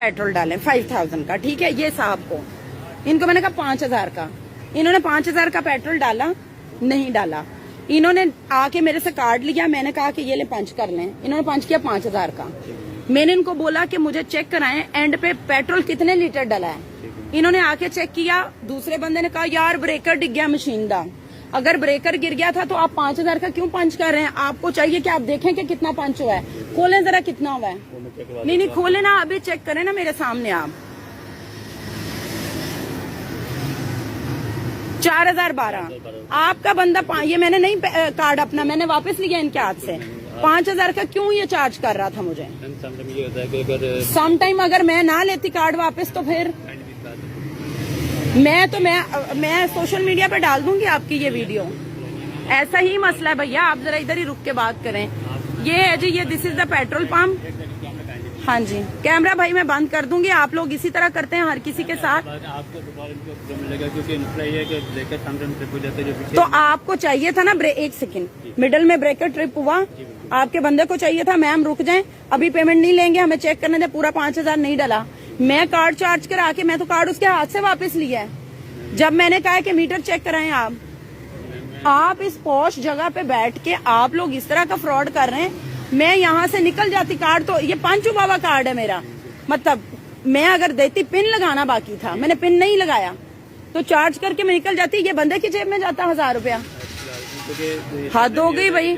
Petrol डालें 5000 का, ठीक है। ये साहब को, इनको मैंने कहा 5000 का, इन्होंने 5000 का पेट्रोल डाला, नहीं डाला। इन्होंने आके मेरे से कार्ड लिया, मैंने कहा कि ये ले पंच कर लें, इन्होंने पंच किया 5000 का। मैंने इनको बोला कि मुझे चेक कराएं एंड पे पेट्रोल कितने लीटर डला है। इन्होंने आके चेक किया, दूसरे बंदे ने कहा यार ब्रेकर डिग गया मशीन दा। अगर ब्रेकर गिर गया था तो आप 5000 का क्यों पंच कर रहे हैं? आपको चाहिए कि आप देखें कि कितना पंच हुआ है। खोलें जरा कितना हुआ है। नहीं खोले ना, अभी चेक करें ना मेरे सामने आप। 4012 आपका बंदा ये मैंने नहीं कार्ड अपना मैंने वापस लिया इनके हाथ से। 5000 का क्यों ये चार्ज कर रहा था मुझे? सम टाइम अगर मैं ना लेती कार्ड वापस तो फिर मैं सोशल मीडिया पे डाल दूंगी आपकी ये वीडियो। ऐसा ही मसला है भैया, आप जरा इधर ही रुक के बात करें। ये है जी, ये this is the petrol pump. हाँ जी, कैमरा भाई मैं बंद कर दूंगी। आप लोग इसी तरह करते हैं हर किसी के साथ। तो आपको चाहिए था ना एक सेकंड, मिडल में ब्रेकर ट्रिप हुआ, आपके बंदे को चाहिए था मैम रुक जाएं, अभी पेमेंट नहीं लेंगे, हमें चेक करने दे। पूरा 5000 नहीं डाला। मैं कार्ड चार्ज करा के मैं तो कार्ड उसके हाथ से वापस लिया है। जब मैंने कहा कि मीटर चेक कराएं आप इस पॉश जगह पे बैठ के आप लोग इस तरह का फ्रॉड कर रहे हैं। मैं यहाँ से निकल जाती, कार्ड तो ये पंच हुआ हुआ कार्ड है मेरा, मतलब मैं अगर देती, पिन लगाना बाकी था, मैंने पिन नहीं लगाया तो चार्ज करके मैं निकल जाती। ये बंदे की जेब में जाता 1000 रुपया। हद हो गई भाई।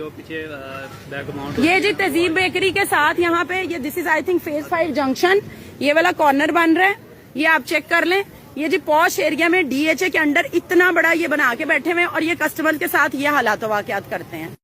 ये जी तहजीब बेकरी के साथ यहाँ पे ये this is I think phase 5 junction, ये वाला कॉर्नर बन रहा है, ये आप चेक कर लें। ये जी पॉश एरिया में DHA के अंडर इतना बड़ा ये बना के बैठे हुए हैं और ये कस्टमर के साथ ये हालात वाकयात करते हैं।